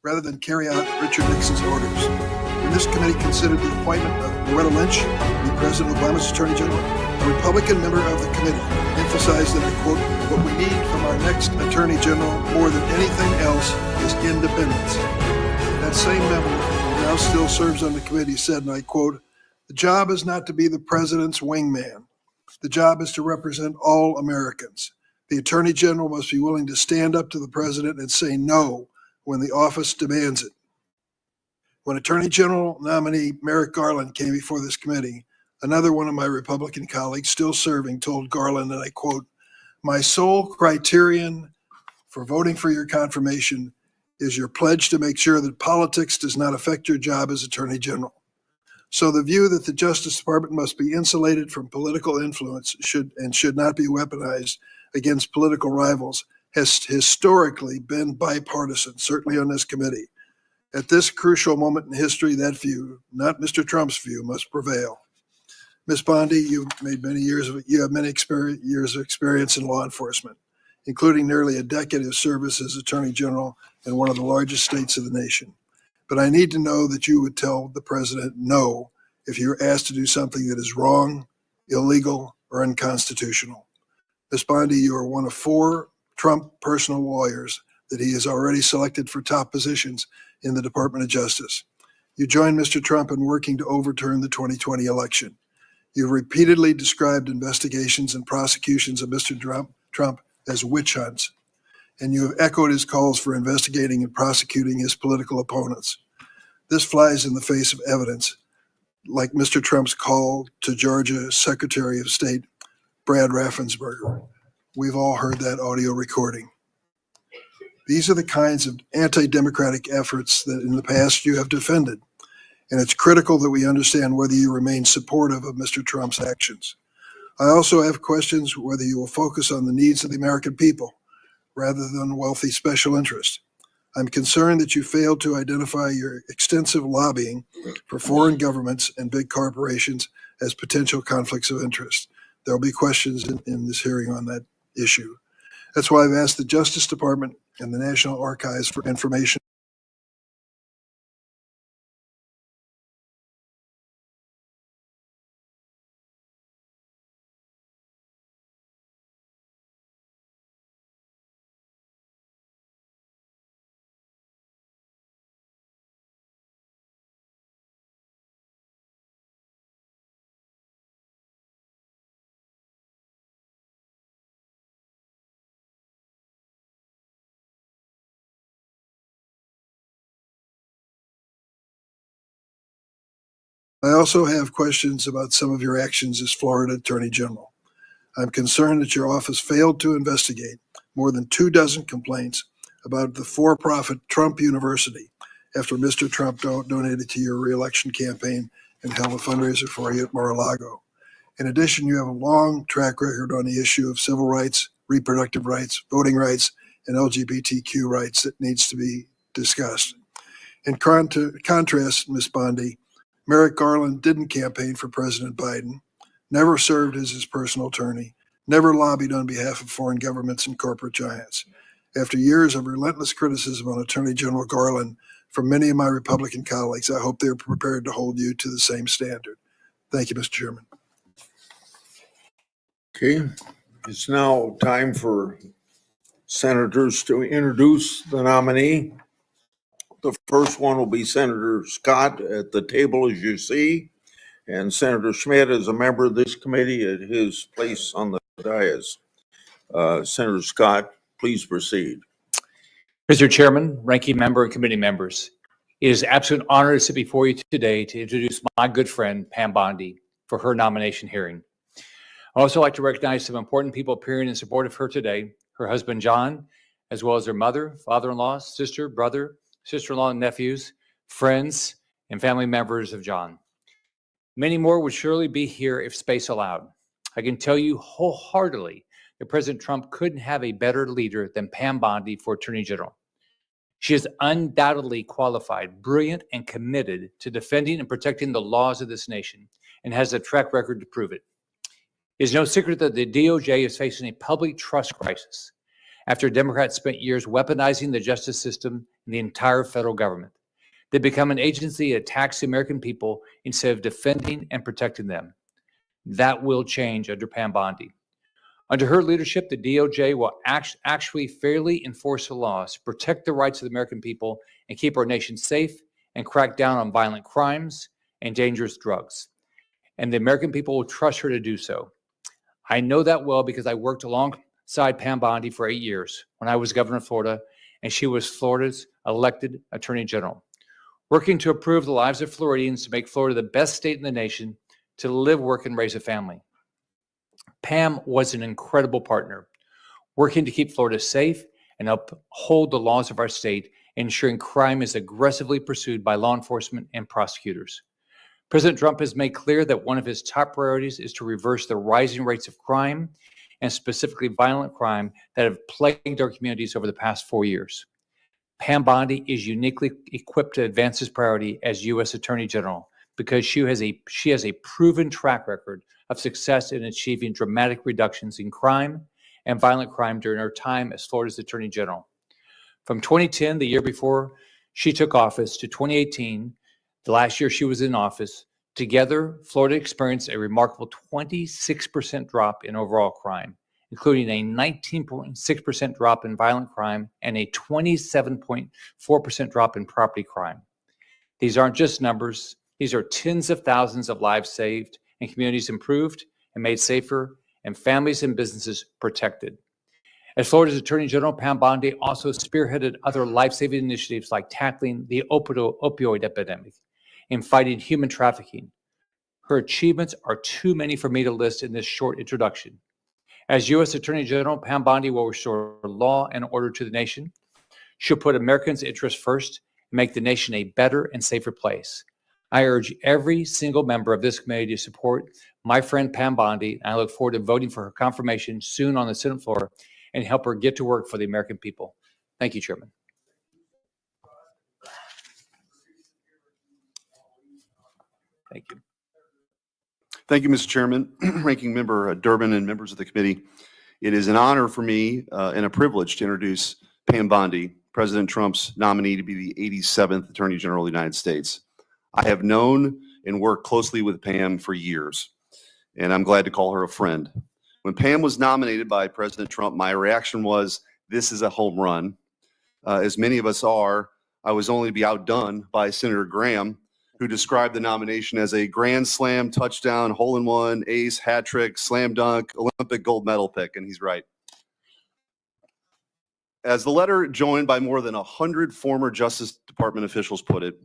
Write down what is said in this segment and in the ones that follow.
rather than carry out Richard Nixon's orders. When this committee considered the appointment of Loretta Lynch to be President Obama's Attorney General, a Republican member of the committee emphasized that, I quote, "What we need from our next Attorney General more than anything else is independence." That same member, who now still serves on the committee, said, and I quote, "The job is not to be the president's wingman. The job is to represent all Americans. The Attorney General must be willing to stand up to the president and say no when the office demands it." When Attorney General nominee Merrick Garland came before this committee, another one of my Republican colleagues still serving told Garland, and I quote, "My sole criterion for voting for your confirmation is your pledge to make sure that politics does not affect your job as Attorney General." So the view that the Justice Department must be insulated from political influence should not be weaponized against political rivals has historically been bipartisan, certainly on this committee. At this crucial moment in history, that view, not Mr. Trump's view, must prevail. Ms. Bondi, you have many years of experience in law enforcement, including nearly a decade of service as Attorney General in one of the largest states of the nation. But I need to know that you would tell the president no if you're asked to do something that is wrong, illegal, or unconstitutional. Ms. Bondi, you are one of 4 Trump personal lawyers that he has already selected for top positions in the Department of Justice. You joined Mr. Trump in working to overturn the 2020 election. You've repeatedly described investigations and prosecutions of Mr. Trump as witch hunts, and you have echoed his calls for investigating and prosecuting his political opponents. This flies in the face of evidence, like Mr. Trump's call to Georgia Secretary of State Brad Raffensperger. We've all heard that audio recording. These are the kinds of anti-democratic efforts that in the past you have defended, and it's critical that we understand whether you remain supportive of Mr. Trump's actions. I also have questions whether you will focus on the needs of the American people rather than wealthy special interests. I'm concerned that you failed to identify your extensive lobbying for foreign governments and big corporations as potential conflicts of interest. There will be questions in this hearing on that issue. That's why I've asked the Justice Department and the National Archives for information. I also have questions about some of your actions as Florida Attorney General. I'm concerned that your office failed to investigate more than 24 complaints about the for-profit Trump University after Mr. Trump donated to your reelection campaign and held a fundraiser for you at Mar-a-Lago. In addition, you have a long track record on the issue of civil rights, reproductive rights, voting rights, and LGBTQ rights that needs to be discussed. In contrast, Ms. Bondi, Merrick Garland didn't campaign for President Biden, never served as his personal attorney, never lobbied on behalf of foreign governments and corporate giants. After years of relentless criticism on Attorney General Garland from many of my Republican colleagues, I hope they're prepared to hold you to the same standard. Thank you, Mr. Chairman. Okay, it's now time for senators to introduce the nominee. The first one will be Senator Scott at the table, as you see, and Senator Schmidt is a member of this committee at his place on the dais. Senator Scott, please proceed. Mr. Chairman, ranking member, and committee members, it is an absolute honor to sit before you today to introduce my good friend, Pam Bondi, for her nomination hearing. I'd also like to recognize some important people appearing in support of her today, her husband, John, as well as her mother, father-in-law, sister, brother, sister-in-law, and nephews, friends, and family members of John. Many more would surely be here if space allowed. I can tell you wholeheartedly that President Trump couldn't have a better leader than Pam Bondi for Attorney General. She is undoubtedly qualified, brilliant, and committed to defending and protecting the laws of this nation, and has a track record to prove it. It is no secret that the DOJ is facing a public trust crisis. after Democrats spent years weaponizing the justice system and the entire federal government. They become an agency that attacks the American people instead of defending and protecting them. That will change under Pam Bondi. Under her leadership, the DOJ will actually fairly enforce the laws, protect the rights of the American people, and keep our nation safe, and crack down on violent crimes and dangerous drugs. And the American people will trust her to do so. I know that well because I worked alongside Pam Bondi for 8 years when I was governor of Florida, and she was Florida's elected attorney general, working to improve the lives of Floridians to make Florida the best state in the nation to live, work, and raise a family. Pam was an incredible partner, working to keep Florida safe and uphold the laws of our state, ensuring crime is aggressively pursued by law enforcement and prosecutors. President Trump has made clear that one of his top priorities is to reverse the rising rates of crime, and specifically violent crime, that have plagued our communities over the past 4 years. Pam Bondi is uniquely equipped to advance this priority as U.S. Attorney General because she has a proven track record of success in achieving dramatic reductions in crime and violent crime during her time as Florida's Attorney General. From 2010, the year before she took office, to 2018, the last year she was in office, together, Florida experienced a remarkable 26% drop in overall crime, including a 19.6% drop in violent crime and a 27.4% drop in property crime. These aren't just numbers. These are tens of thousands of lives saved and communities improved and made safer and families and businesses protected. As Florida's Attorney General, Pam Bondi also spearheaded other life-saving initiatives like tackling the opioid epidemic and fighting human trafficking. Her achievements are too many for me to list in this short introduction. As U.S. Attorney General, Pam Bondi will restore law and order to the nation. She'll put Americans' interests first and make the nation a better and safer place. I urge every single member of this committee to support my friend Pam Bondi, and I look forward to voting for her confirmation soon on the Senate floor and help her get to work for the American people. Thank you, Chairman. Thank you. Thank you, Mr. Chairman, Ranking Member Durbin, and members of the committee. It is an honor for me and a privilege to introduce Pam Bondi, President Trump's nominee to be the 87th Attorney General of the United States. I have known and worked closely with Pam for years, and I'm glad to call her a friend. When Pam was nominated by President Trump, my reaction was, this is a home run. As many of us are, I was only to be outdone by Senator Graham, who described the nomination as a grand slam, touchdown, hole-in-one, ace, hat trick, slam dunk, Olympic gold medal pick, and he's right. As the letter joined by more than 100 former Justice Department officials put it,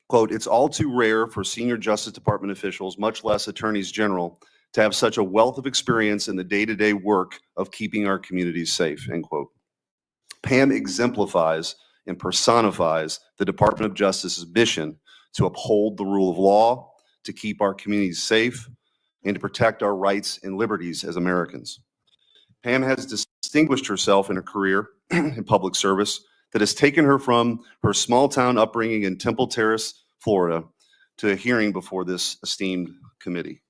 quote, it's all too rare for senior Justice Department officials, much less attorneys general, to have such a wealth of experience in the day-to-day work of keeping our communities safe, end quote. Pam exemplifies and personifies the Department of Justice's mission to uphold the rule of law, to keep our communities safe, and to protect our rights and liberties as Americans. Pam has distinguished herself in her career in public service that has taken her from her small-town upbringing in Temple Terrace, Florida, to a hearing before this esteemed committee.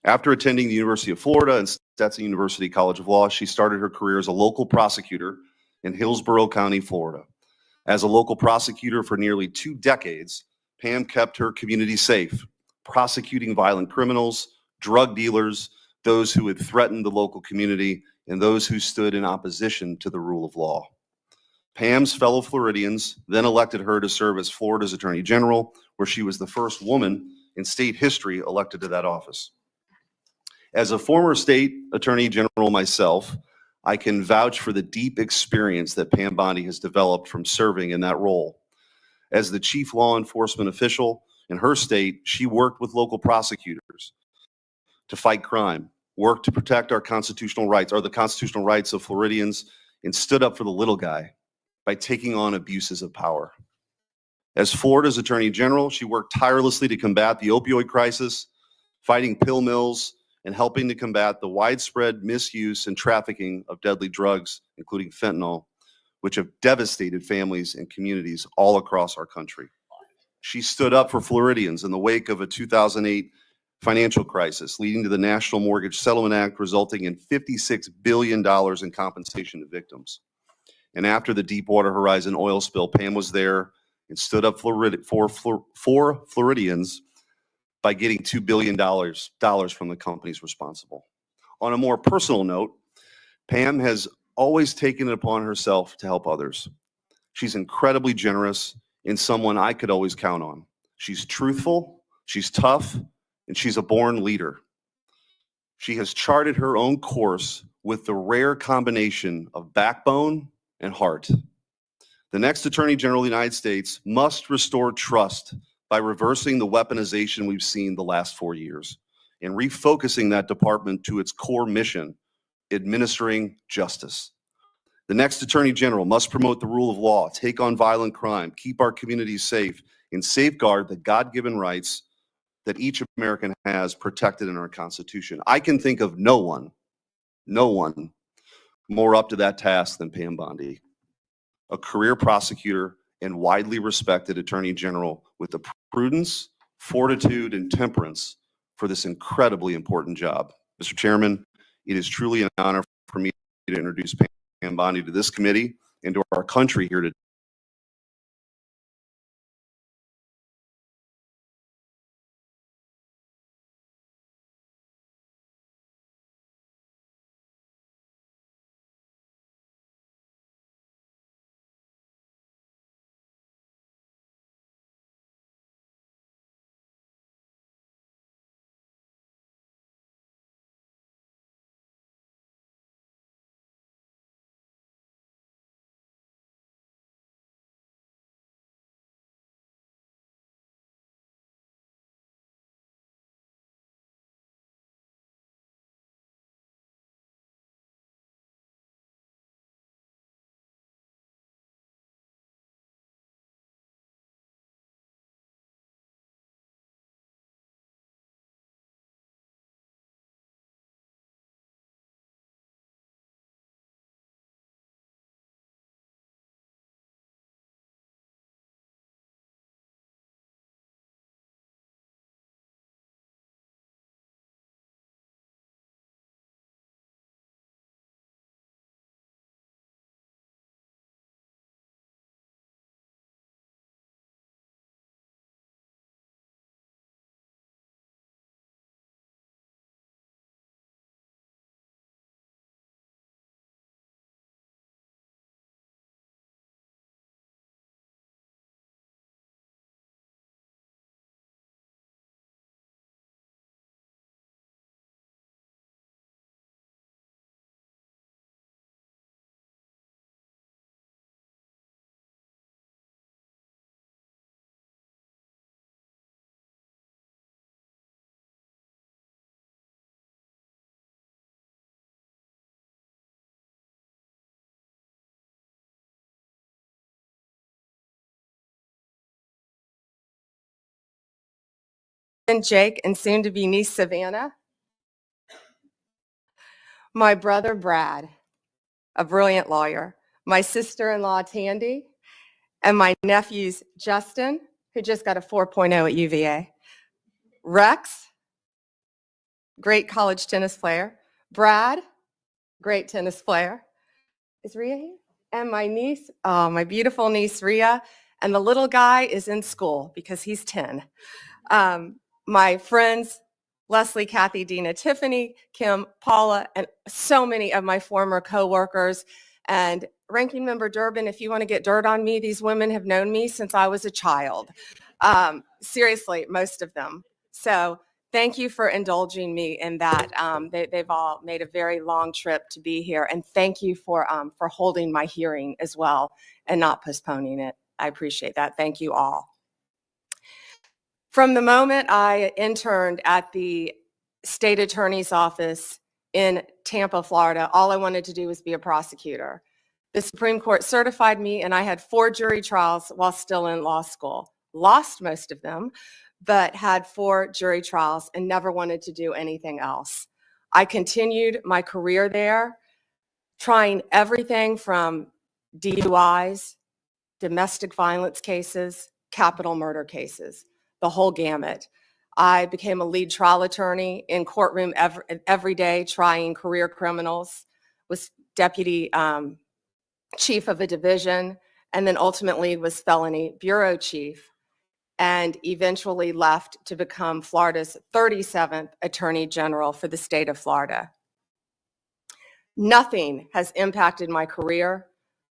After attending the University of Florida and Stetson University College of Law, she started her career as a local prosecutor in Hillsborough County, Florida. As a local prosecutor for nearly 2 decades, Pam kept her community safe, prosecuting violent criminals, drug dealers, those who had threatened the local community, and those who stood in opposition to the rule of law. Pam's fellow Floridians then elected her to serve as Florida's Attorney General, where she was the first woman in state history elected to that office. As a former state attorney general myself, I can vouch for the deep experience that Pam Bondi has developed from serving in that role. As the chief law enforcement official in her state, she worked with local prosecutors to fight crime, worked to protect our constitutional rights, or the constitutional rights of Floridians, and stood up for the little guy by taking on abuses of power. As Florida's Attorney General, she worked tirelessly to combat the opioid crisis, fighting pill mills, and helping to combat the widespread misuse and trafficking of deadly drugs, including fentanyl, which have devastated families and communities all across our country. She stood up for Floridians in the wake of a 2008 financial crisis leading to the National Mortgage Settlement Act, resulting in $56 billion in compensation to victims. And after the Deepwater Horizon oil spill, Pam was there and stood up for Floridians by getting $2 billion from the companies responsible. On a more personal note, Pam has always taken it upon herself to help others. She's incredibly generous and someone I could always count on. She's truthful, she's tough, and she's a born leader. She has charted her own course with the rare combination of backbone and heart. The next Attorney General of the United States must restore trust by reversing the weaponization we've seen the last 4 years and refocusing that department to its core mission, administering justice. The next Attorney General must promote the rule of law, take on violent crime, keep our communities safe, and safeguard the God-given rights that each American has protected in our Constitution. I can think of no one more up to that task than Pam Bondi, a career prosecutor and widely respected Attorney General with the prudence, fortitude, and temperance for this incredibly important job. Mr. Chairman, it is truly an honor for me to introduce Pam Bondi to this committee and to our country here today. And Jake, and soon to be niece Savannah. My brother Brad, a brilliant lawyer. My sister-in-law Tandy, and my nephews Justin, who just got a 4.0 at UVA. Rex, great college tennis player. Brad, great tennis player. Is Rhea here? And my niece, my beautiful niece Rhea, and the little guy is in school because he's 10. My friends, Leslie, Kathy, Dina, Tiffany, Kim, Paula, and so many of my former coworkers. And Ranking Member Durbin, if you want to get dirt on me, these women have known me since I was a child. Seriously, most of them. So thank you for indulging me in that. They've all made a very long trip to be here. And thank you for holding my hearing as well and not postponing it. I appreciate that. Thank you all. From the moment I interned at the state attorney's office in Tampa, Florida, all I wanted to do was be a prosecutor. The Supreme Court certified me, and I had 4 jury trials while still in law school. Lost most of them, but had 4 jury trials and never wanted to do anything else. I continued my career there, trying everything from DUIs, domestic violence cases, capital murder cases, the whole gamut. I became a lead trial attorney in courtroom every day, trying career criminals, was deputy chief of a division, and then ultimately was felony bureau chief, and eventually left to become Florida's 37th Attorney General for the state of Florida. Nothing has impacted my career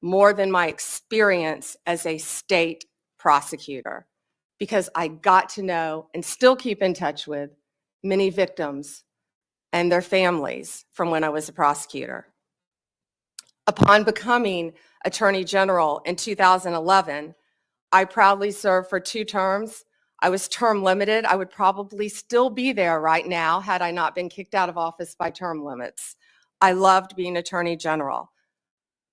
more than my experience as a state prosecutor, because I got to know and still keep in touch with many victims and their families from when I was a prosecutor. Upon becoming Attorney General in 2011, I proudly served for 2 terms. I was term limited. I would probably still be there right now had I not been kicked out of office by term limits. I loved being Attorney General.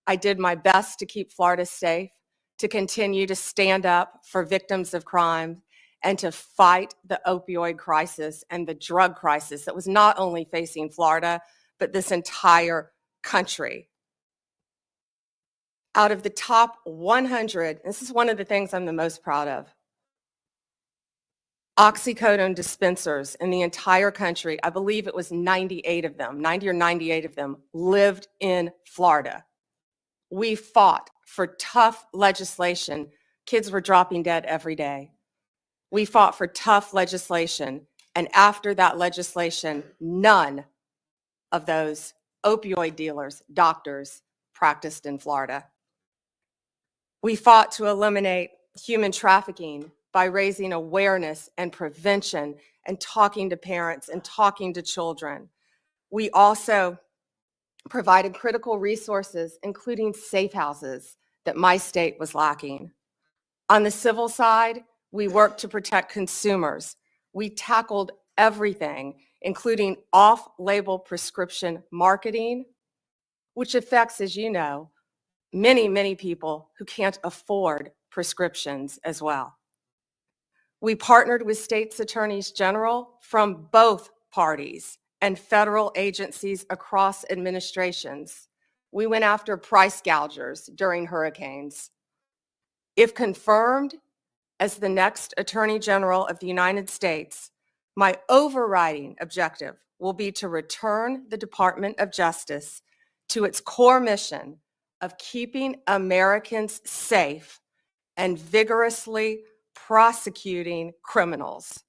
I did my best to keep Florida safe, to continue to stand up for victims of crime, and to fight the opioid crisis and the drug crisis that was not only facing Florida, but this entire country. Out of the top 100, this is one of the things I'm the most proud of, oxycodone dispensers in the entire country, I believe it was 98 of them, 90 or 98 of them, lived in Florida. We fought for tough legislation. Kids were dropping dead every day. We fought for tough legislation, and after that legislation, none of those opioid dealers, doctors, practiced in Florida. We fought to eliminate human trafficking by raising awareness and prevention and talking to parents and talking to children. We also provided critical resources, including safe houses, that my state was lacking. On the civil side, we worked to protect consumers. We tackled everything, including off-label prescription marketing, which affects, as you know, many, many people who can't afford prescriptions as well. We partnered with states' attorneys general from both parties and federal agencies across administrations. We went after price gougers during hurricanes. If confirmed as the next Attorney General of the United States, my overriding objective will be to return the Department of Justice to its core mission of keeping Americans safe and vigorously prosecuting criminals.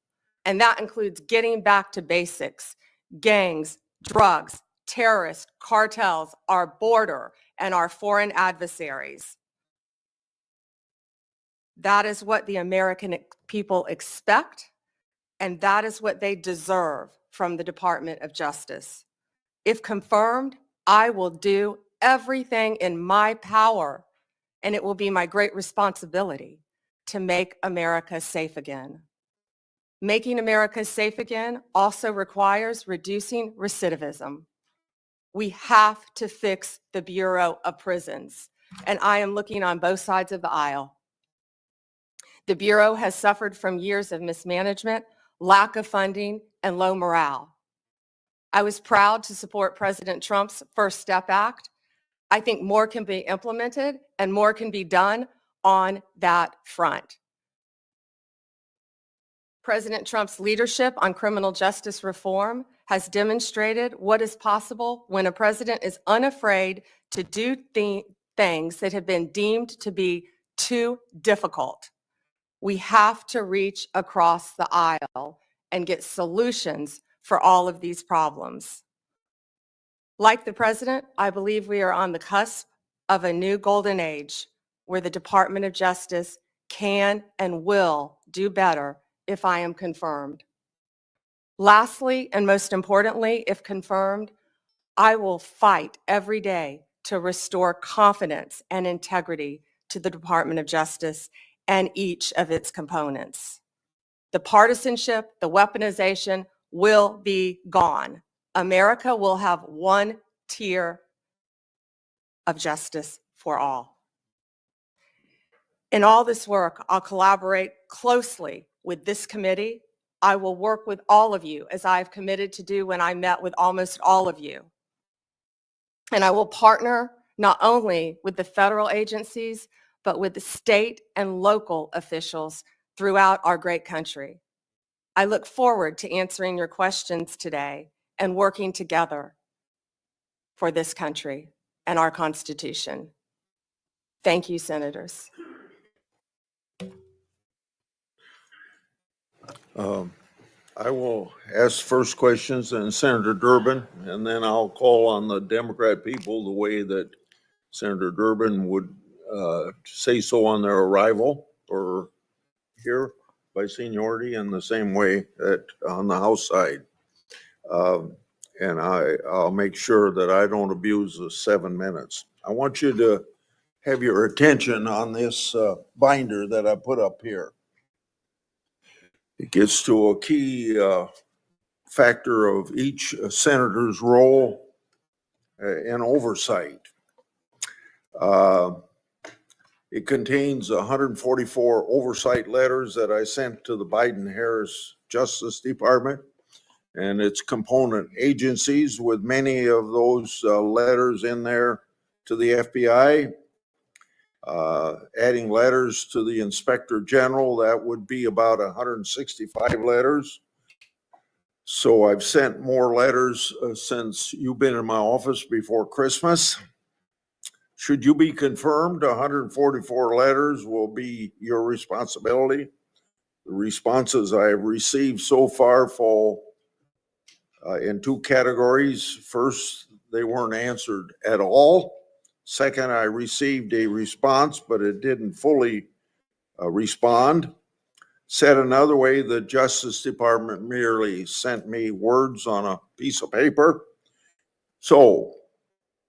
And that includes getting back to basics: gangs, drugs, terrorists, cartels, our border, and our foreign adversaries. That is what the American people expect, and that is what they deserve from the Department of Justice. If confirmed, I will do everything in my power, and it will be my great responsibility to make America safe again. Making America safe again also requires reducing recidivism. We have to fix the Bureau of Prisons, and I am looking on both sides of the aisle. The Bureau has suffered from years of mismanagement, lack of funding, and low morale. I was proud to support President Trump's First Step Act. I think more can be implemented and more can be done on that front. President Trump's leadership on criminal justice reform has demonstrated what is possible when a president is unafraid to do things that have been deemed to be too difficult. We have to reach across the aisle and get solutions for all of these problems. Like the president, I believe we are on the cusp of a new golden age where the Department of Justice can and will do better if I am confirmed. Lastly, and most importantly, if confirmed, I will fight every day to restore confidence and integrity to the Department of Justice and each of its components. The partisanship, the weaponization will be gone. America will have one tier of justice for all. In all this work, I'll collaborate closely with this committee. I will work with all of you, as I've committed to do when I met with almost all of you. And I will partner not only with the federal agencies, but with the state and local officials throughout our great country. I look forward to answering your questions today and working together for this country and our Constitution. Thank you, Senators. I will ask first questions and Senator Durbin, and then I'll call on the Democrat people the way that Senator Durbin would say so on their arrival or here by seniority, in the same way that on the House side. And I'll make sure that I don't abuse the 7 minutes. I want you to have your attention on this binder that I put up here. It gets to a key factor of each senator's role in oversight. It contains 144 oversight letters that I sent to the Biden-Harris Justice Department and its component agencies, with many of those letters in there to the FBI. Adding letters to the Inspector General, that would be about 165 letters. So I've sent more letters since you've been in my office before Christmas. Should you be confirmed, 144 letters will be your responsibility. The responses I have received so far fall in two categories. First, they weren't answered at all. Second, I received a response, but it didn't fully respond. Said another way, the Justice Department merely sent me words on a piece of paper. So,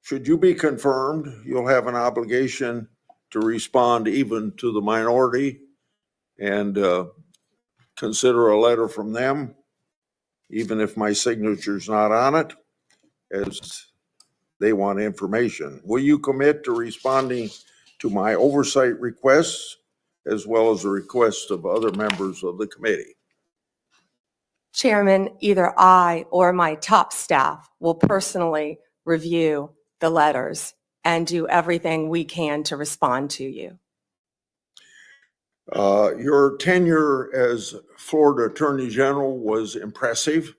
should you be confirmed, you'll have an obligation to respond even to the minority and consider a letter from them, even if my signature's not on it, as they want information. Will you commit to responding to my oversight requests as well as the requests of other members of the committee? Chairman, either I or my top staff will personally review the letters and do everything we can to respond to you. Your tenure as Florida Attorney General was impressive.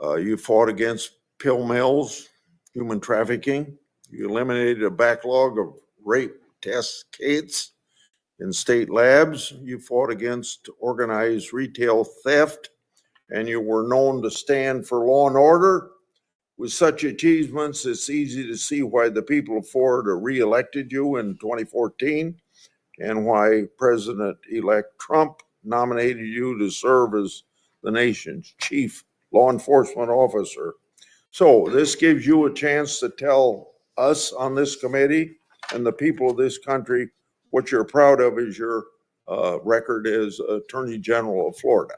You fought against pill mills, human trafficking. You eliminated a backlog of rape test kits in state labs. You fought against organized retail theft, and you were known to stand for law and order. With such achievements, it's easy to see why the people of Florida reelected you in 2014 and why President-elect Trump nominated you to serve as the nation's chief law enforcement officer. So this gives you a chance to tell us on this committee and the people of this country what you're proud of as your record as Attorney General of Florida.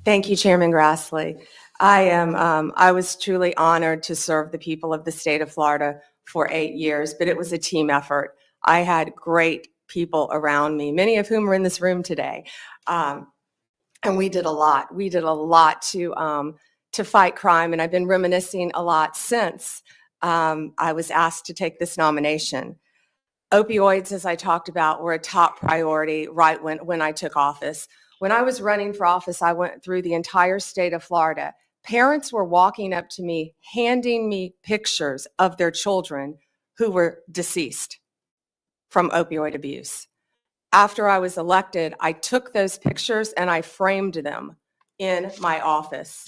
Thank you, Chairman Grassley. I was truly honored to serve the people of the state of Florida for 8 years, but it was a team effort. I had great people around me, many of whom are in this room today. And we did a lot. We did a lot to fight crime, and I've been reminiscing a lot since I was asked to take this nomination. Opioids, as I talked about, were a top priority right when I took office. When I was running for office, I went through the entire state of Florida. Parents were walking up to me, handing me pictures of their children who were deceased from opioid abuse. After I was elected, I took those pictures and I framed them in my office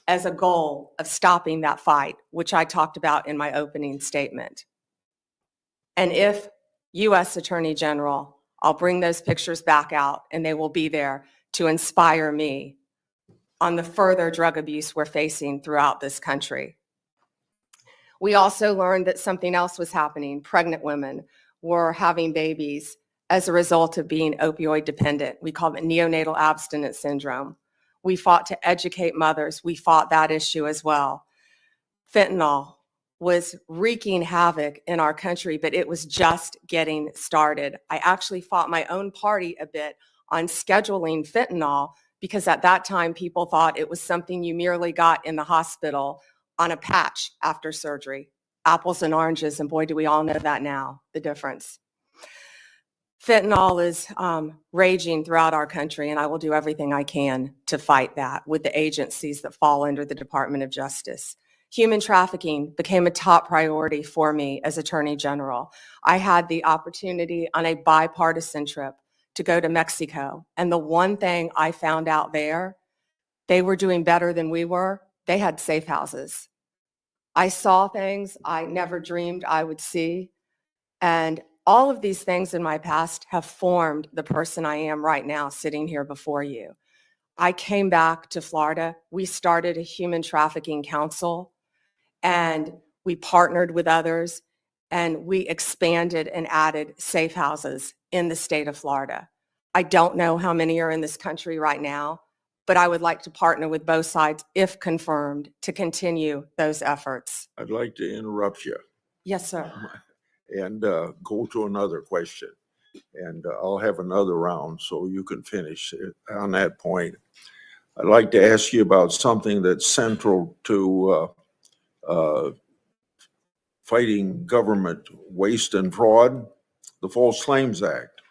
as a goal of stopping that fight, which I talked about in my opening statement. And if U.S. Attorney General, I'll bring those pictures back out and they will be there to inspire me on the further drug abuse we're facing throughout this country. We also learned that something else was happening. Pregnant women were having babies as a result of being opioid dependent. We call it neonatal abstinence syndrome. We fought to educate mothers. We fought that issue as well. Fentanyl was wreaking havoc in our country, but it was just getting started. I actually fought my own party a bit on scheduling fentanyl because at that time people thought it was something you merely got in the hospital on a patch after surgery. Apples and oranges, and boy, do we all know that now, the difference. Fentanyl is raging throughout our country, and I will do everything I can to fight that with the agencies that fall under the Department of Justice. Human trafficking became a top priority for me as Attorney General. I had the opportunity on a bipartisan trip to go to Mexico, and the one thing I found out there, they were doing better than we were. They had safe houses. I saw things I never dreamed I would see, and all of these things in my past have formed the person I am right now sitting here before you. I came back to Florida. We started a human trafficking council, and we partnered with others, and we expanded and added safe houses in the state of Florida. I don't know how many are in this country right now, but I would like to partner with both sides, if confirmed, to continue those efforts. I'd like to interrupt you Yes, sir. and go to another question. And I'll have another round so you can finish on that point. I'd like to ask you about something that's central to fighting government waste and fraud, the False Claims Act.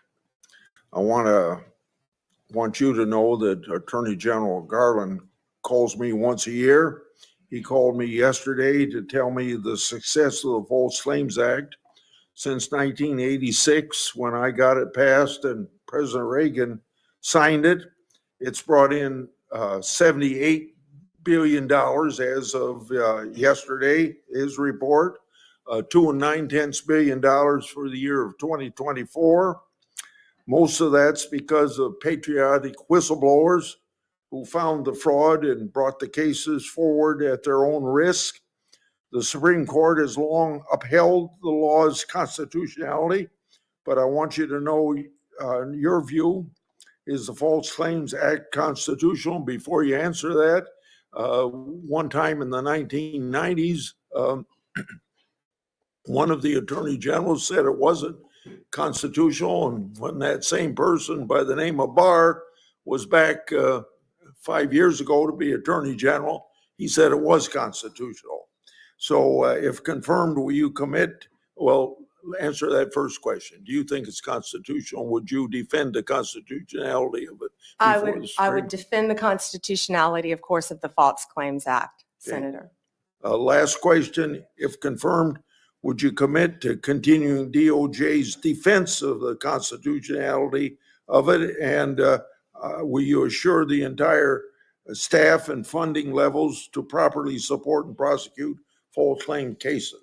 I want you to know that Attorney General Garland calls me once a year. He called me yesterday to tell me the success of the False Claims Act. Since 1986, when I got it passed and President Reagan signed it, it's brought in $78 billion as of yesterday, his report, $2.9 billion for the year of 2024. Most of that's because of patriotic whistleblowers who found the fraud and brought the cases forward at their own risk. The Supreme Court has long upheld the law's constitutionality, but I want you to know, in your view, is the False Claims Act constitutional? Before you answer that, one time in the 1990s, one of the attorney generals said it wasn't constitutional, and when that same person by the name of Barr was back 5 years ago to be attorney general, he said it was constitutional. So if confirmed, will you commit? Well, answer that first question. Do you think it's constitutional? Would you defend the constitutionality of it? I would defend the constitutionality, of course, of the False Claims Act, Okay. Senator. Last question. If confirmed, would you commit to continuing DOJ's defense of the constitutionality of it? And will you assure the entire staff and funding levels to properly support and prosecute false claim cases?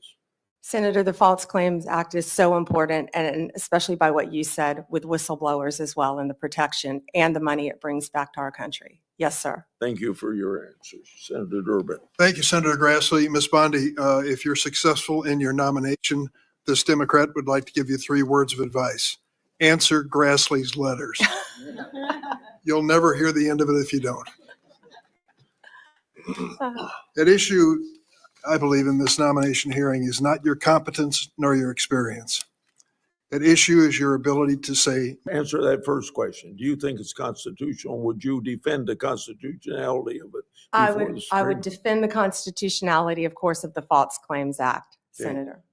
Senator, the False Claims Act is so important, and especially by what you said with whistleblowers as well, and the protection and the money it brings back to our country. Yes, sir. Thank you for your answers. Senator Durbin. Thank you, Senator Grassley. Ms. Bondi, if you're successful in your nomination, this Democrat would like to give you 3 words of advice. Answer Grassley's letters. You'll never hear the end of it if you don't. At issue, I believe, in this nomination hearing is not your competence nor your experience. At issue is your ability to say, Answer that first question. Do you think it's constitutional? Would you defend the constitutionality of it? I would defend the constitutionality, of course, of the False Claims Act, Okay. Senator.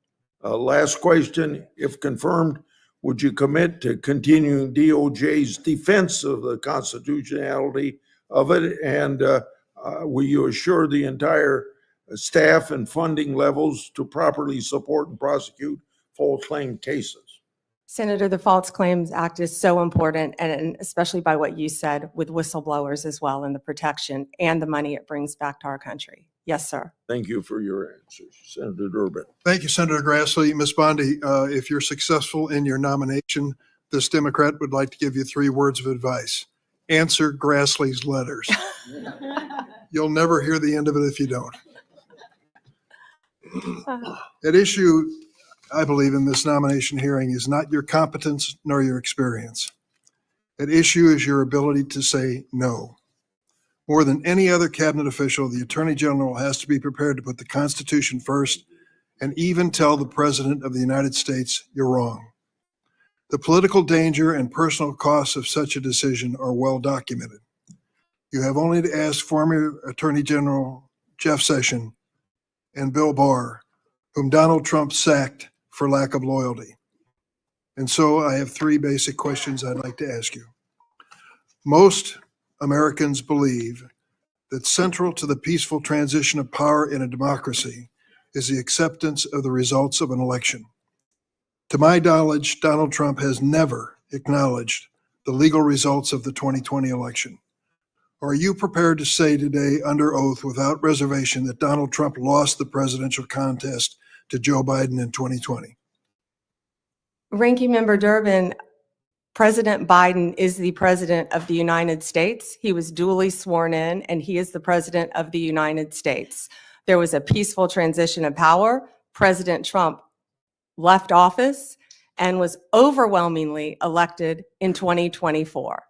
Last question. If confirmed, would you commit to continuing DOJ's defense of the constitutionality of it? And will you assure the entire staff and funding levels to properly support and prosecute false claim cases? Senator, the False Claims Act is so important, and especially by what you said with whistleblowers as well, and the protection and the money it brings back to our country. Yes, sir. Thank you for your answers. Senator Durbin. thank you, Senator Grassley. Ms. Bondi, if you're successful in your nomination, this Democrat would like to give you 3 words of advice. Answer Grassley's letters. You'll never hear the end of it if you don't. At issue, I believe, in this nomination hearing is not your competence nor your experience. At issue is your ability to say no. More than any other cabinet official, the Attorney General has to be prepared to put the Constitution first and even tell the President of the United States you're wrong. The political danger and personal costs of such a decision are well documented. You have only to ask former Attorney General Jeff Sessions and Bill Barr, whom Donald Trump sacked for lack of loyalty. And so I have three basic questions I'd like to ask you. Most Americans believe that central to the peaceful transition of power in a democracy is the acceptance of the results of an election. To my knowledge, Donald Trump has never acknowledged the legal results of the 2020 election. Are you prepared to say today under oath without reservation that Donald Trump lost the presidential contest to Joe Biden in 2020? Ranking Member Durbin, President Biden is the President of the United States. He was duly sworn in, and he is the President of the United States. There was a peaceful transition of power. President Trump left office and was overwhelmingly elected in 2024.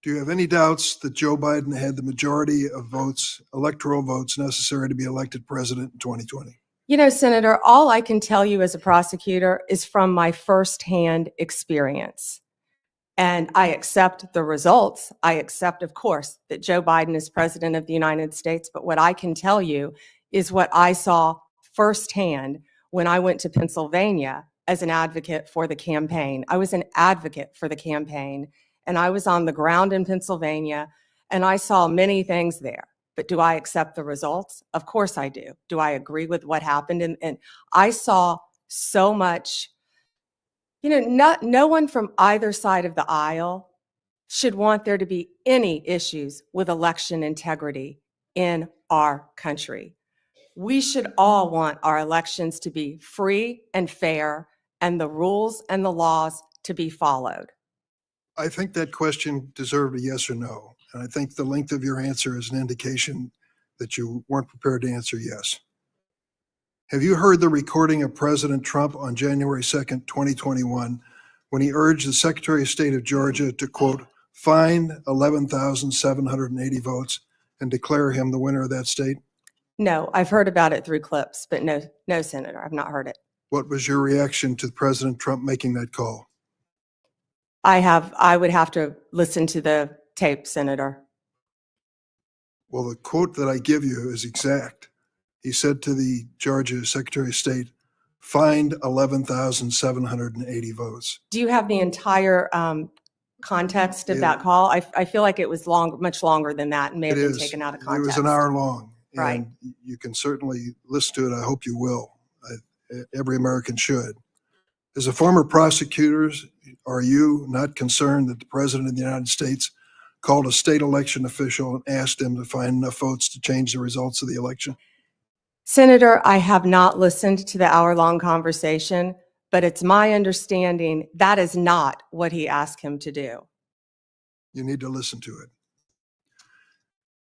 Do you have any doubts that Joe Biden had the majority of votes, electoral votes necessary to be elected president in 2020? You know, Senator, all I can tell you as a prosecutor is from my firsthand experience. And I accept the results. I accept, of course, that Joe Biden is president of the United States. But what I can tell you is what I saw firsthand when I went to Pennsylvania as an advocate for the campaign. I was an advocate for the campaign, and I was on the ground in Pennsylvania, and I saw many things there. But do I accept the results? Of course I do. Do I agree with what happened? And I saw so much. You know, no one from either side of the aisle should want there to be any issues with election integrity in our country. We should all want our elections to be free and fair, and the rules and the laws to be followed. I think that question deserved a yes or no. And I think the length of your answer is an indication that you weren't prepared to answer yes. Have you heard the recording of President Trump on January 2nd, 2021, when he urged the Secretary of State of Georgia to, quote, find 11,780 votes and declare him the winner of that state? No, I've heard about it through clips, but no, Senator, I've not heard it. What was your reaction to President Trump making that call? I would have to listen to the tape, Senator. Well, the quote that I give you is exact. He said to the Georgia Secretary of State, find 11,780 votes. Do you have the entire context of that call? I feel like it was much longer than that and may have been taken out of context. It was an hour long. Right. And you can certainly listen to it. I hope you will. Every American should. As a former prosecutor, are you not concerned that the President of the United States called a state election official and asked him to find enough votes to change the results of the election? Senator, I have not listened to the hour-long conversation, but it's my understanding that is not what he asked him to do. You need to listen to it.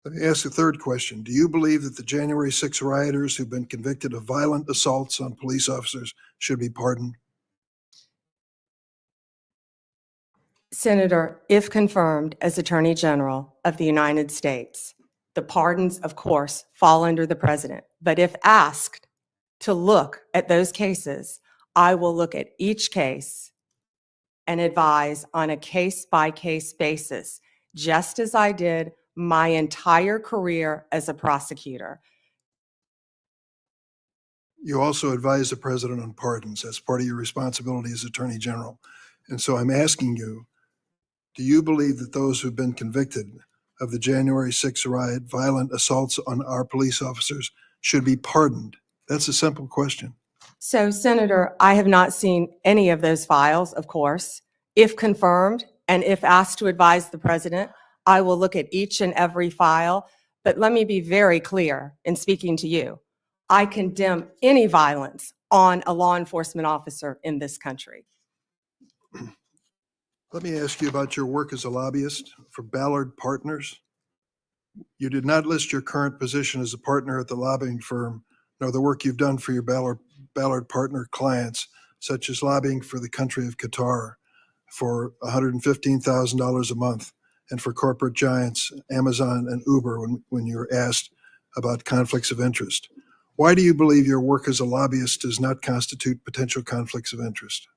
Let me ask a third question. Do you believe that the January 6 rioters who've been convicted of violent assaults on police officers should be pardoned? Senator, if confirmed as Attorney General of the United States, the pardons, of course, fall under the president. But if asked to look at those cases, I will look at each case and advise on a case-by-case basis, just as I did my entire career as a prosecutor. You also advise the president on pardons. That's part of your responsibility as Attorney General. And so I'm asking you, do you believe that those who've been convicted of the January 6 riot, violent assaults on our police officers, should be pardoned? That's a simple question. So, Senator, I have not seen any of those files, of course. If confirmed and if asked to advise the president, I will look at each and every file. But let me be very clear in speaking to you. I condemn any violence on a law enforcement officer in this country. Let me ask you about your work as a lobbyist for Ballard Partners. You did not list your current position as a partner at the lobbying firm, nor the work you've done for your Ballard Partner clients, such as lobbying for the country of Qatar for $115,000 a month, and for corporate giants, Amazon and Uber, when you're asked about conflicts of interest. Why do you believe your work as a lobbyist does not constitute potential conflicts of interest?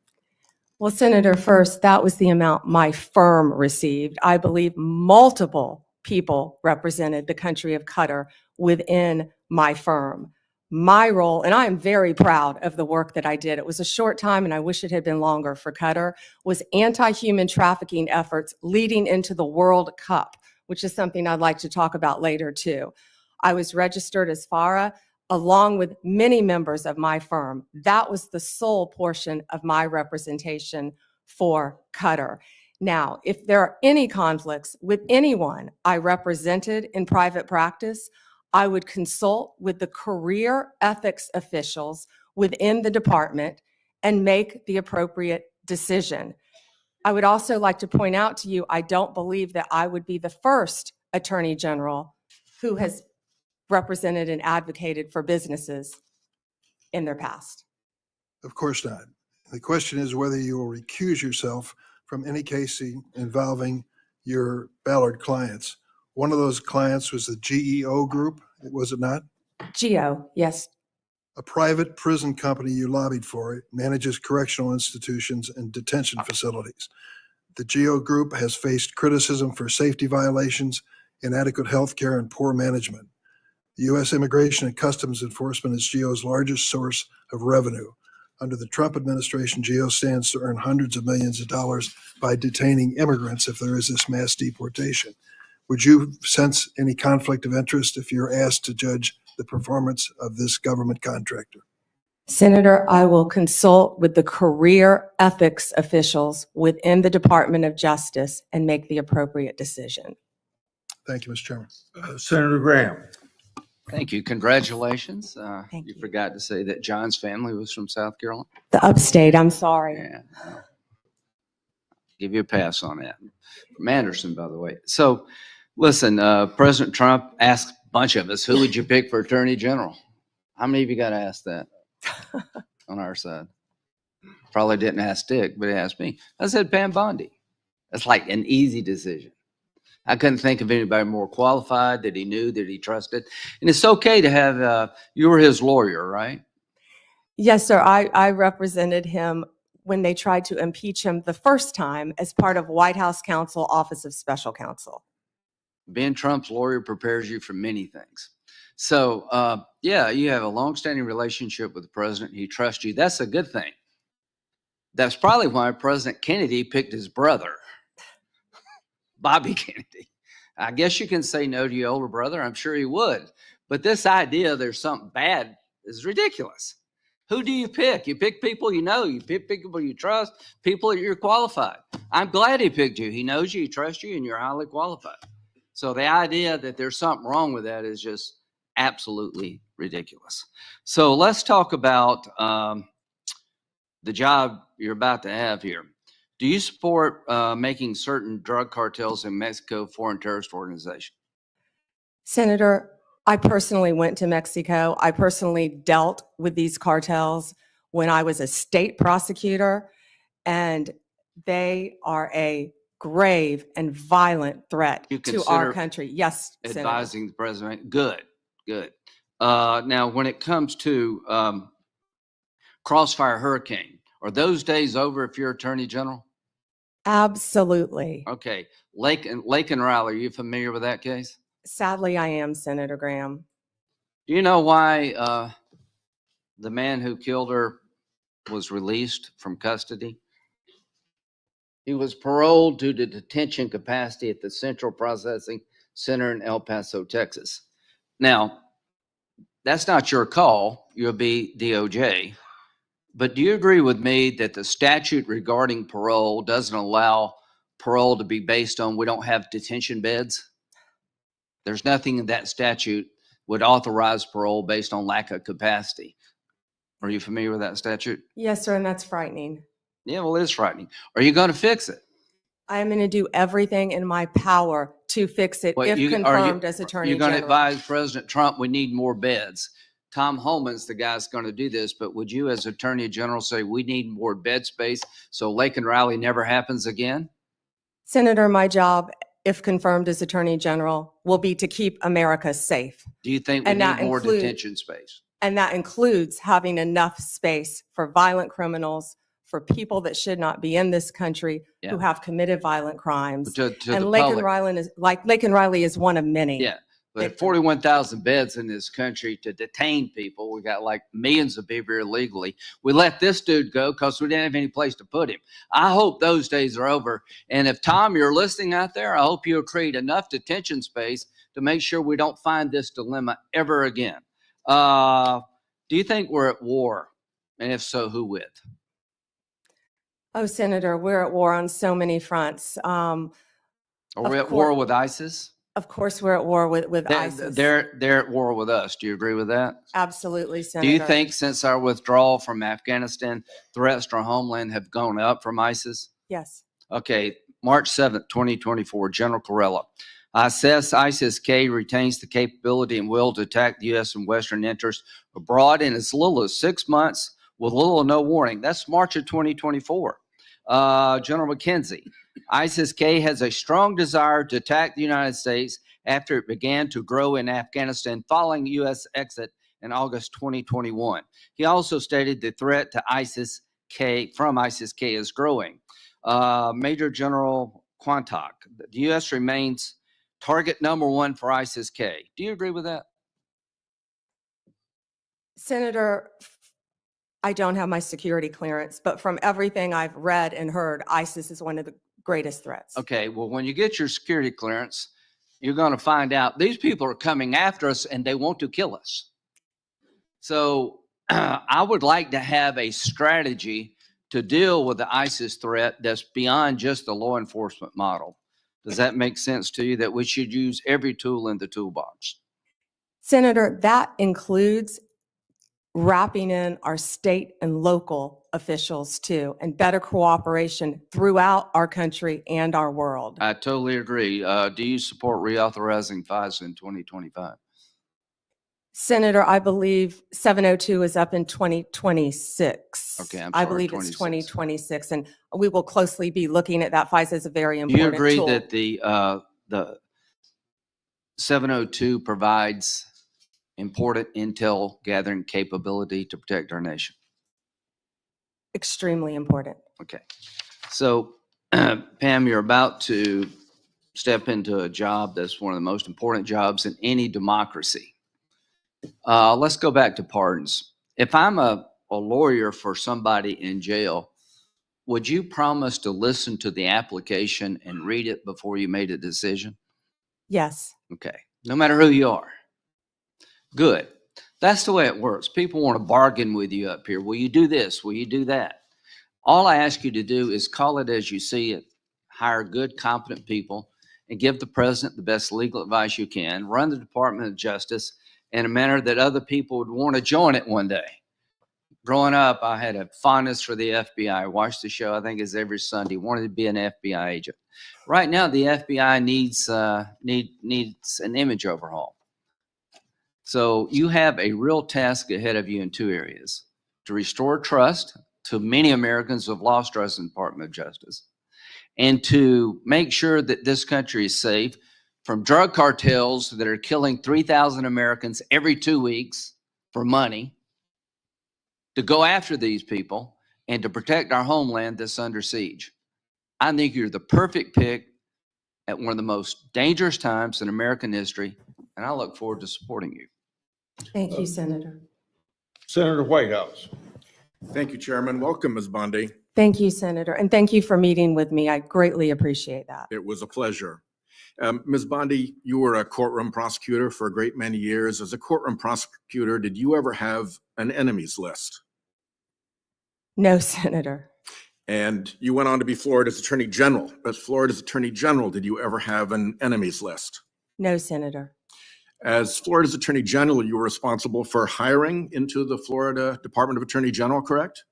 Well, Senator, first, that was the amount my firm received. I believe multiple people represented the country of Qatar within my firm. My role, and I am very proud of the work that I did. It was a short time and I wish it had been longer for Qatar, was anti-human trafficking efforts leading into the World Cup, which is something I'd like to talk about later too. I was registered as FARA along with many members of my firm. That was the sole portion of my representation for Qatar. Now, if there are any conflicts with anyone I represented in private practice, I would consult with the career ethics officials within the department and make the appropriate decision. I would also like to point out to you, I don't believe that I would be the first Attorney General who has represented and advocated for businesses in their past. Of course not. The question is whether you will recuse yourself from any case involving your Ballard clients. One of those clients was the GEO Group, was it not? GEO, yes. A private prison company you lobbied for. It manages correctional institutions and detention facilities. The GEO Group has faced criticism for safety violations, inadequate health care, and poor management. The U.S. Immigration and Customs Enforcement is GEO's largest source of revenue. Under the Trump administration, GEO stands to earn hundreds of millions of dollars by detaining immigrants if there is this mass deportation. Would you sense any conflict of interest if you're asked to judge the performance of this government contractor? Senator, I will consult with the career ethics officials within the Department of Justice and make the appropriate decision. Thank you, Mr. Chairman. Senator Graham. Thank you. Congratulations. Thank You you. forgot to say that John's family was from South Carolina. The upstate, I'm sorry. Yeah. Give you a pass on that. From Anderson, by the way. So, listen, President Trump asked a bunch of us, who would you pick for Attorney General? How many of you got asked that on our side? Probably didn't ask Dick, but he asked me. I said Pam Bondi. That's like an easy decision. I couldn't think of anybody more qualified that he knew, that he trusted. And it's okay to have, you were his lawyer, right? Yes, sir. I represented him when they tried to impeach him the first time as part of White House Counsel, Office of Special Counsel. Being Trump's lawyer prepares you for many things. So, yeah, you have a longstanding relationship with the president. He trusts you. That's a good thing. That's probably why President Kennedy picked his brother, Bobby Kennedy. I guess you can say no to your older brother. I'm sure he would. But this idea there's something bad is ridiculous. Who do you pick? You pick people you know. You pick people you trust, people that you're qualified. I'm glad he picked you. He knows you, he trusts you, and you're highly qualified. So the idea that there's something wrong with that is just absolutely ridiculous. So let's talk about the job you're about to have here. Do you support making certain drug cartels in Mexico foreign terrorist organization? Senator, I personally went to Mexico. I personally dealt with these cartels when I was a state prosecutor, and they are a grave and violent threat You to our consider country. Yes, Senator. Advising the president? Good, good. Now, when it comes to Crossfire Hurricane, are those days over if you're Attorney General? Absolutely. Okay. Lake and Riley, are you familiar with that case? Sadly, I am, Senator Graham. Do you know why the man who killed her was released from custody? He was paroled to the detention capacity at the Central Processing Center in El Paso, Texas. Now, that's not your call. You'll be DOJ. But do you agree with me that the statute regarding parole doesn't allow parole to be based on we don't have detention beds? There's nothing in that statute would authorize parole based on lack of capacity. Are you familiar with that statute? Yes, sir, and that's frightening. Yeah, well, it is frightening. Are you going to fix it? I am going to do everything in my power to fix it Well, if confirmed as Attorney You're going to General. advise President Trump we need more beds. Tom Homan's the guy that's going to do this, but would you as Attorney General say we need more bed space so Lake and Riley never happens again? Senator, my job, if confirmed as Attorney General, will be to keep America safe. Do you think we And need that more include- detention space? And that includes having enough space for violent criminals, for people that should not be in this country who Yeah. have committed violent crimes. To And the Lake and public. Riley is one of many. Yeah, But 41,000 beds in this country to detain people. We got like millions of people here illegally. We let this dude go because we didn't have any place to put him. I hope those days are over. And if, Tom, you're listening out there, I hope you'll create enough detention space to make sure we don't find this dilemma ever again. Do you think we're at war? And if so, who with? Oh, Senator, we're at war on so many fronts. Are Of we at cour- war with ISIS? Of course, we're at war with ISIS. They're at war with us. Do you agree with that? Absolutely, Do Senator. you think since our withdrawal from Afghanistan, threats to our homeland have gone up from ISIS? Yes. Okay, March 7th, 2024, General Corella. I assess ISIS-K retains the capability and will to attack the U.S. and Western interests abroad in as little as 6 months with little or no warning. That's March of 2024. General McKenzie, ISIS-K has a strong desire to attack the United States after it began to grow in Afghanistan following the U.S. exit in August 2021. He also stated the threat to ISIS-K from ISIS-K is growing. Major General Quantock, the U.S. remains target number one for ISIS-K. Do you agree with that? Senator, I don't have my security clearance, but from everything I've read and heard, ISIS is one of the greatest threats. Okay, well, when you get your security clearance, you're going to find out these people are coming after us and they want to kill us. So I would like to have a strategy to deal with the ISIS threat that's beyond just the law enforcement model. Does that make sense to you that we should use every tool in the toolbox? Senator, that includes wrapping in our state and local officials too, and better cooperation throughout our country and our world. I totally agree. Do you support reauthorizing FISA in 2025? Senator, I believe 702 is up in 2026. Okay, I'm I sorry, believe it's 26. 2026, and we will closely be looking at that. FISA is a very Do you important agree tool. that the 702 provides important intel gathering capability to protect our nation? Extremely important. Okay. So, Pam, you're about to step into a job that's one of the most important jobs in any democracy. Let's go back to pardons. If I'm a lawyer for somebody in jail, would you promise to listen to the application and read it before you made a decision? Yes. Okay. No matter who you are. Good. That's the way it works. People want to bargain with you up here. Will you do this? Will you do that? All I ask you to do is call it as you see it, hire good, competent people, and give the president the best legal advice you can, run the Department of Justice in a manner that other people would want to join it one day. Growing up, I had a fondness for the FBI. I watched the show, I think it's every Sunday, wanted to be an FBI agent. Right now, the FBI needs an image overhaul. So you have a real task ahead of you in two areas: to restore trust to many Americans who have lost trust in the Department of Justice, and to make sure that this country is safe from drug cartels that are killing 3,000 Americans every 2 weeks for money, to go after these people and to protect our homeland that's under siege. I think you're the perfect pick at one of the most dangerous times in American history, and I look forward to supporting you. Thank you, Senator. Senator Whitehouse. Thank you, Chairman. Welcome, Ms. Bondi. Thank you, Senator, and thank you for meeting with me. I greatly appreciate that. It was a pleasure. Ms. Bondi, you were a courtroom prosecutor for a great many years. As a courtroom prosecutor, did you ever have an enemies list? No, Senator. And you went on to be Florida's Attorney General. As Florida's Attorney General, did you ever have an enemies list? No, Senator. As Florida's Attorney General, you were responsible for hiring into the Florida Department of Attorney General, correct?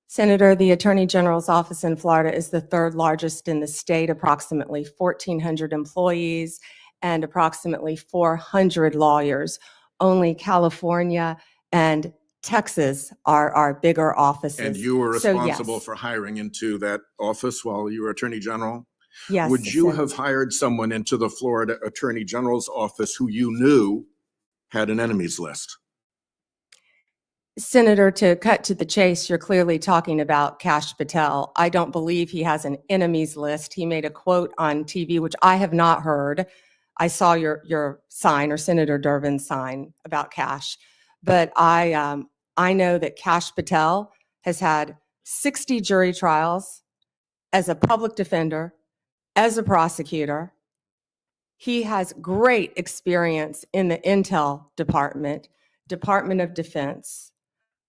Senator, the Attorney General's office in Florida is the third largest in the state, approximately 1,400 employees and approximately 400 lawyers. Only California and Texas are our bigger offices. And you were So, responsible yes. for hiring into that office while you were Attorney General? Yes. Would you Senator. have hired someone into the Florida Attorney General's office who you knew had an enemies list? Senator, to cut to the chase, you're clearly talking about Kash Patel. I don't believe he has an enemies list. He made a quote on TV, which I have not heard. I saw your sign or Senator Durbin's sign about Kash, but I know that Kash Patel has had 60 jury trials as a public defender, as a prosecutor. He has great experience in the Intel Department, Department of Defense.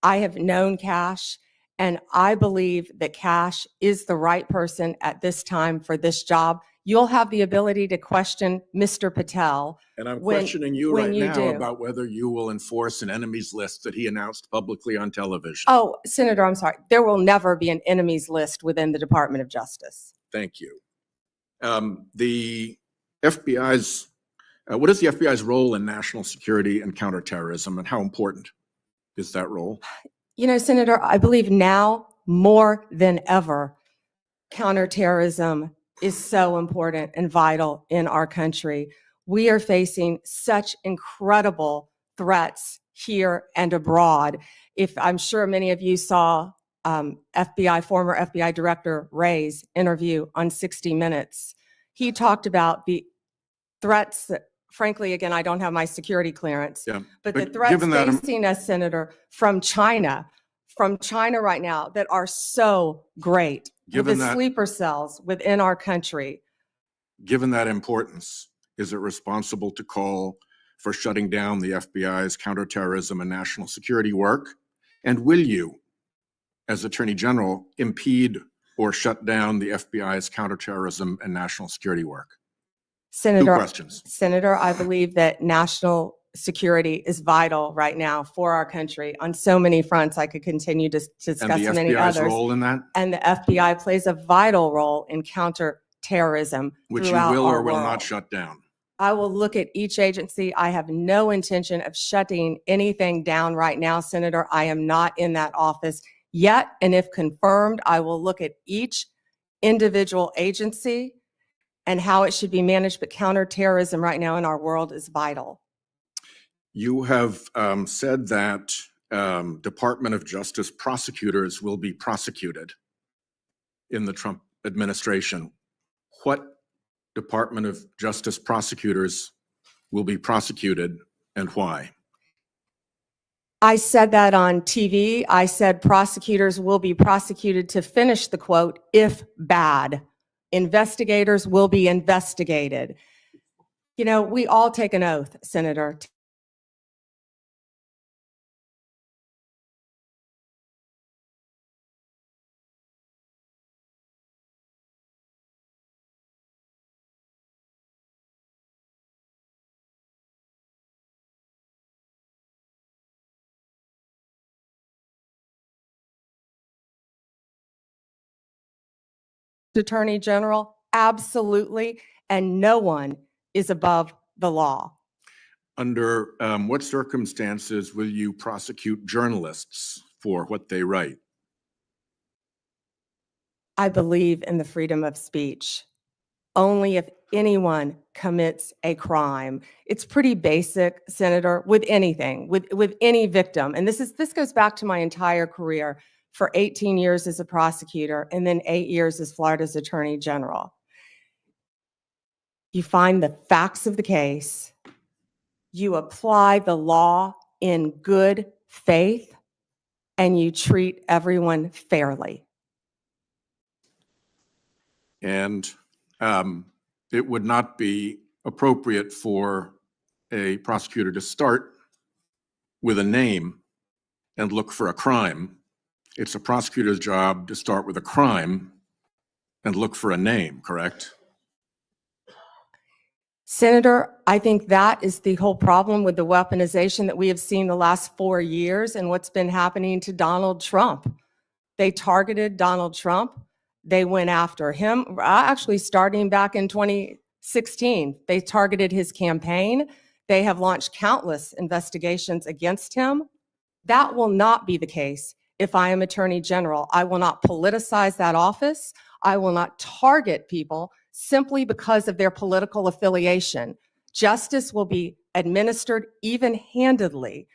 I have known Kash, and I believe that Kash is the right person at this time for this job. You'll have the ability to question Mr. Patel. And I'm when- questioning you when right you now do. about whether you will enforce an enemies list that he announced publicly on television. Oh, Senator, I'm sorry. There will never be an enemies list within the Department of Justice. Thank you. The FBI's, what is the FBI's role in national security and counterterrorism, and how important is that role? You know, Senator, I believe now more than ever, counterterrorism is so important and vital in our country. We are facing such incredible threats here and abroad. If I'm sure many of you saw former FBI Director Wray's interview on 60 Minutes, he talked about the threats that, frankly, again, I don't have my security clearance, Yeah, but the but threats given that- facing us, Senator, from China right now that are so great. With Given the that- sleeper cells within our country. Given that importance, is it responsible to call for shutting down the FBI's counterterrorism and national security work? And will you, as Attorney General, impede or shut down the FBI's counterterrorism and national security work? Two Senator, questions. Senator, I believe that national security is vital right now for our country on so many fronts. I could continue to And discuss the many FBI's others. role in that, And the FBI plays a vital role in counterterrorism which you throughout will our or will not world. shut down? I will look at each agency. I have no intention of shutting anything down right now, Senator. I am not in that office yet. And if confirmed, I will look at each individual agency and how it should be managed. But counterterrorism right now in our world is vital. You have said that Department of Justice prosecutors will be prosecuted in the Trump administration. What Department of Justice prosecutors will be prosecuted and why? I said that on TV. I said prosecutors will be prosecuted to finish the quote, if bad. Investigators will be investigated. You know, we all take an oath, Senator. Attorney General, absolutely, and no one is above the law. Under what circumstances will you prosecute journalists for what they write? I believe in the freedom of speech. Only if anyone commits a crime. It's pretty basic, Senator, with anything, with any victim. And this goes back to my entire career for 18 years as a prosecutor and then 8 years as Florida's Attorney General. You find the facts of the case, you apply the law in good faith, and you treat everyone fairly. And it would not be appropriate for a prosecutor to start with a name and look for a crime. It's a prosecutor's job to start with a crime and look for a name, correct? Senator, I think that is the whole problem with the weaponization that we have seen the last 4 years and what's been happening to Donald Trump. They targeted Donald Trump. They went after him, actually starting back in 2016. They targeted his campaign. They have launched countless investigations against him. That will not be the case if I am Attorney General. I will not politicize that office. I will not target people simply because of their political affiliation. Justice will be administered even-handedly